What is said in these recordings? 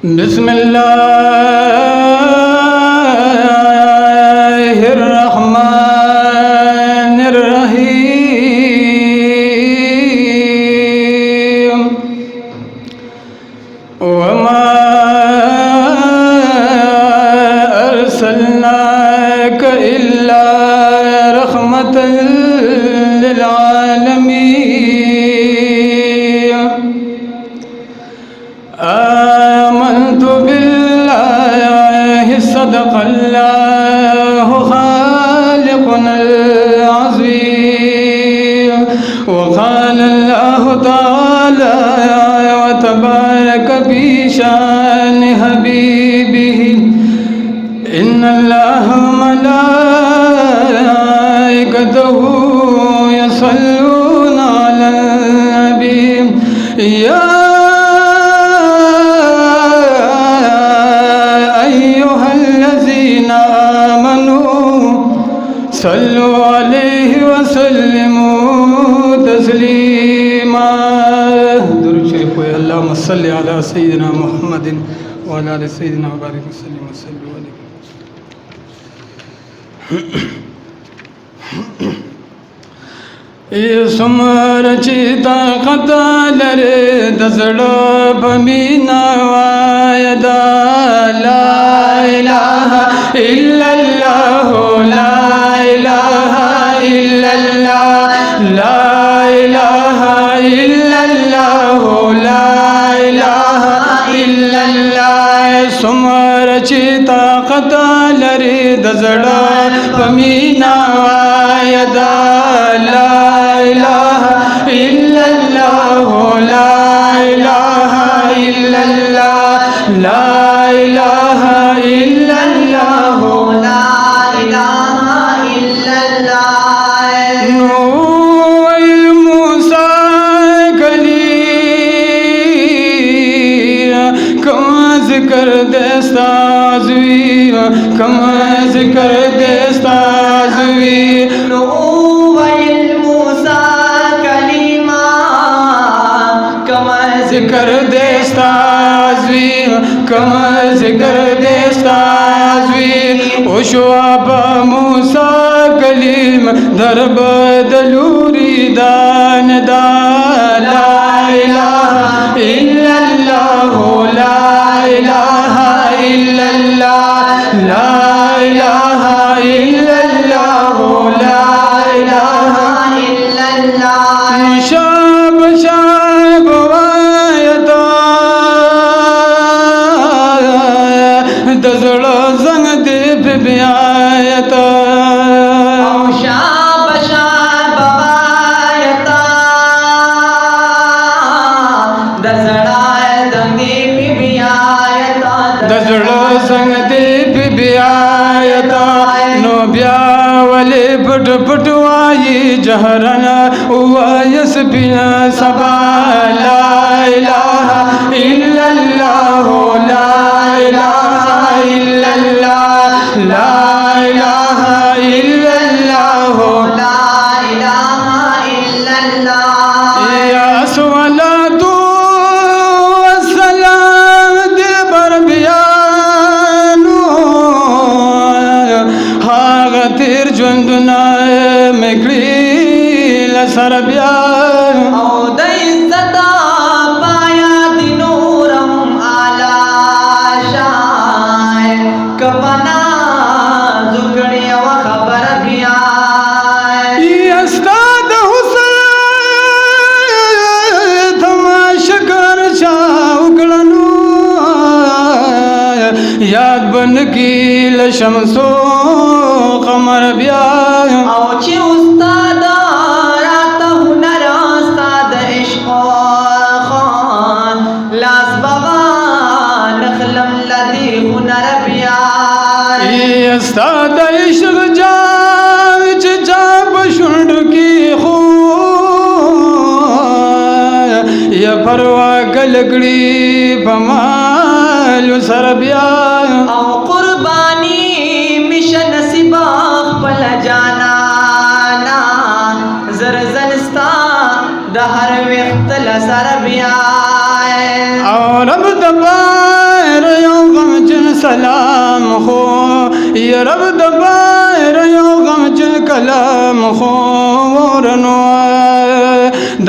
बिस्मिल्लाहिर्रहमानिर्रहीम। वमा अर्सलनाक इल्ला रहमतल लिल आलमीन। आमन्तु बिल्लाहि सदक़ल्लाहु खालिक़ुनल अज़ीम। वक़ाल अल्लाहु तआला व तबारक फी शान हबीबिही इन्नल्लाह मलाइकतहु यसल्लूना अलन नबी या अय्युहल्लज़ीना आमनू सल्लु अलैहि वसल्लिमू तस्लीमा। दुरूद शरीफ पढ़े। अल्लाहुम्मा सल्लि अला सय्यिदिना मुहम्मदिन व अला आलि सय्यिदिना व बारिक वसल्लिम वसल्लु अलैहि। ये सुमर चिता कतालरे दसड़ो बमीना वायदा ला इलाहा इल्लल्लाह ला इलाहा इल्लल्लाह ला इलाहा इल्लल्लाह ला इलाहा इल्लल्लाह। सुमर चिता कतालरे दसड़ो बमीना वायदा ला इलाहा इल्लल्लाह ला इलाहा इल्लल्लाह ला इलाहा इल्लल्लाह ला इलाहा इल्लल्लाह। नूह मूसा कलीम कम ज़िक्र दस्ताज़वी कम ज़िक्र दस्ताज़वी। ज़िक्र दस्ताज़वी कम ज़िक्र दस्ताज़वी। उशवाब मूसा कलीम दरब दलूरी दान दा ला इलाहा इल्लल्लाह ला इलाहा इल्लल्लाह ला इलाहा इल्लल्लाह ला इलाहा इल्लल्लाह। शाब शाब दसड़ो संग दे बियायता शाब शाब वायता दसड़ा संग दे बियायता दसड़ो संग दे बियायता। नो ब्यावले फुट फुटवाई जहरना उवायस बिना सबा ला इलाहा इल्लल्लाह ला इलाहा इल्लल्लाह ला इलाहा इल्लल्लाह ला इलाहा इल्लल्लाह। या सलातु वस्सलाम दे बर बियानु हागा तेर जुंदना मेकड़ी लसर बियान औ दई सदा पाया दिनूरम आला शाय कबना जुगड़ी व खबर भी आए। अस्ताद हुसैन तमाश कर शाउकड़नु याद बन की लशमसो कमर ब्याह औची उस्ताद रात हुनर उस्ताद इश्क खान लास बाबा नखलम लदी हुनर ब्याह। उस्ताद इश्क जाविच जाब शुंड की खू या फरवा गलगड़ी बमाल सर ब्याह औ कुर्बानी मिशन सिबाख पल जाना ना जरजनस्ता दहर वक्त लसर ब्याह। और अब दबार सलाम खो ये रब दबार यो गम चल कलाम खो रनो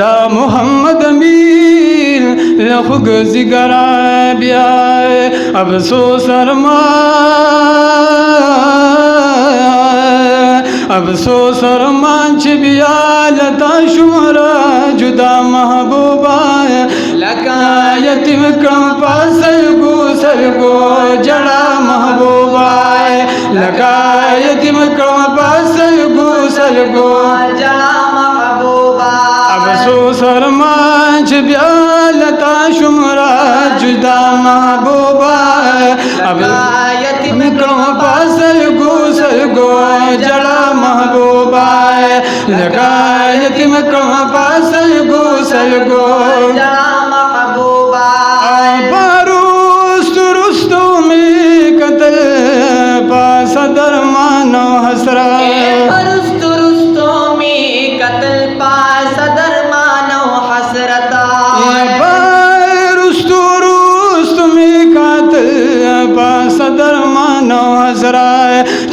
दा मोहम्मद अमीर लखुग जिगरा बिया अब सो शर्मा अब सो शर्मांच बिया लता शुमरा जुदा महबूबा लका यतीम कम सलगो जड़ा महबूबा लका यतीम कम सलगो जड़ा महबूबा अब सो शर्मांच बिया लता शुमरा जुदा महबूबा अब यतीम कम सलगो जड़ा महबूबा लगा यतीम कम सलगो जड़ा महबूबा बारूस्त रुस्तु में कतल पास दरमानो हसरा रुस्तु में कतल पास दरमानो हसरता रुस्तु में कतल पास दरमानो हसरा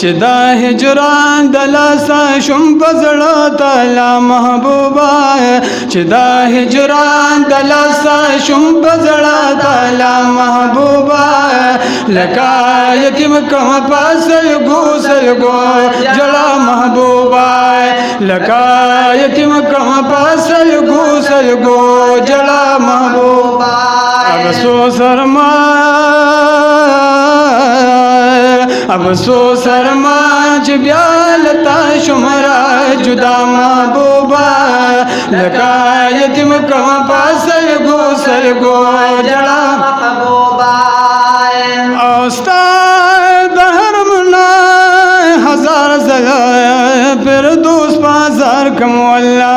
चिदा हिजरान दलासा शुम बजड़ा ताला महबूबा चिदा हिजरान दलासा शुम बजड़ा ताला महबूबा लका यतीम कम सलगो जड़ा महबूबा लका यतीम कम सलगो जड़ा महबूबा अब सो शर्मा अब सो शर्मांच ब्यालता शुमरा जुदा महबूबा लका यतीम कम सलगो जड़ा महबूबा औस्ताद हरमना हजार जलाया फिर दोस्त बाजार कमवल्ला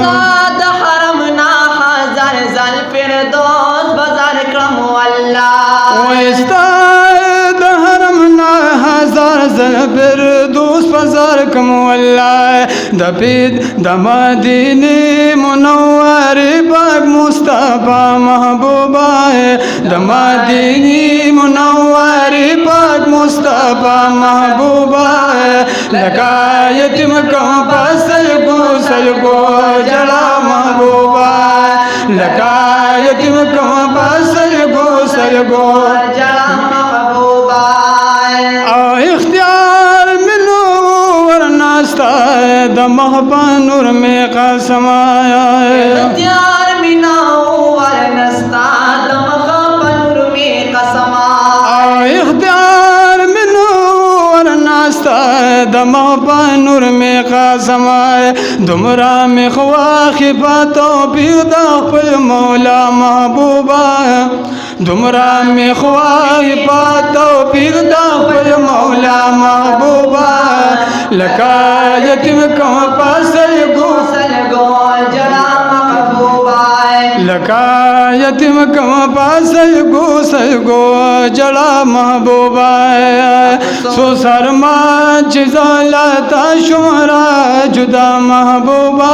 साद हरमना हजार जल फिर दोस्त बाजार कमवल्ला फिर दोस्त बाजार कमवल्ला दपीद दमादीनी मुनव्वर बाग मुस्तफा महबूबा दमादीनी मुनव्वर बाग मुस्तफा महबूबा लका यतीम कम सलगो जड़ा महबूबा लका यतीम कम सलगो जड़ा महबूबा इख्तियार मिलो वरनास्ता दमहबा नूर में कसमाया इख्तियार मिनाओ वरनस्ता दमहबा नूर में कसमा इख्तियार मिलो वरनास्ता दमहबा नूर में कसमाया दुमरा में ख्वाखी बातों बिदा खुल मौला महबूबा दुमरा में ख्वाही पातो फिरदा खुल मौला महबूबा लका यतीम कम सलगो जड़ा महबूबा लका यतीम कम सलगो जड़ा महबूबा सो शर्मांच लता शुमरा जुदा महबूबा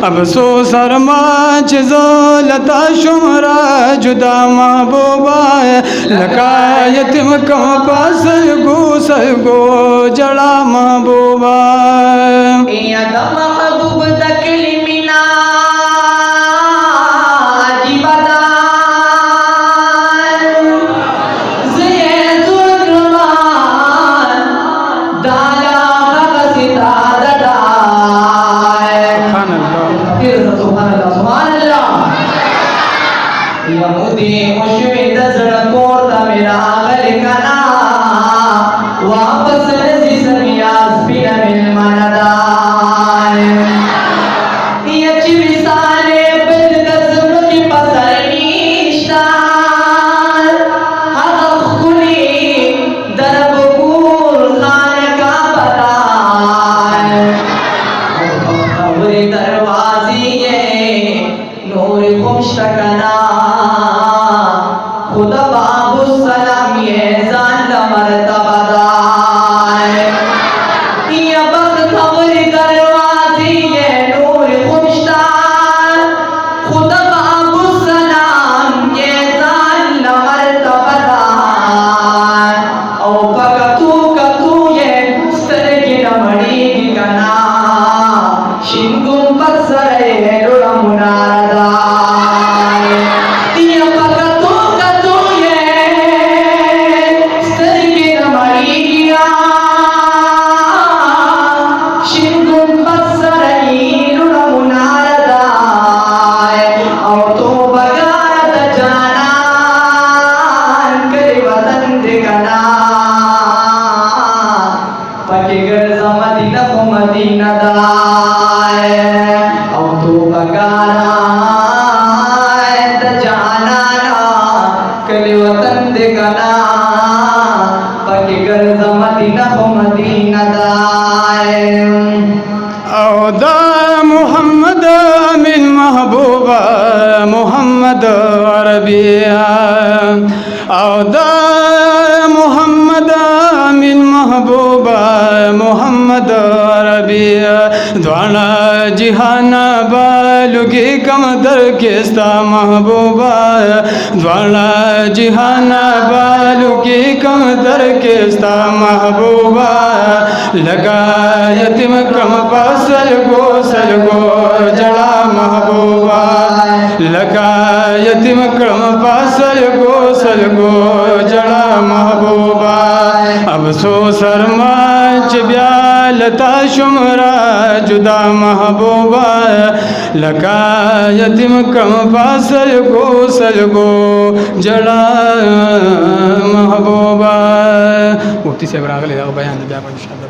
अब सो शर्मांच लता शुमरा जुदा महबूबा लका यतीम कम सलगो जड़ा महबूबा महबूब दकली मिना वापस محمد عربی او دا محمد من محبوبا محمد عربی دوانا جہان بالگی کم در کستا محبوبا دوانا جہان بالگی کم در کستا محبوبا لگا یتیم کم پاسل گو جڑا محبوبا لگا یتیم کم پاسل گو جڑا محبوبا افسوس ارمان چ بیا لتا شمرا جدا محبوبا لگا یتیم کم پاسل گو جڑا محبوبا مفتی صاحب راغلی دا بیان بیا ان شاء الله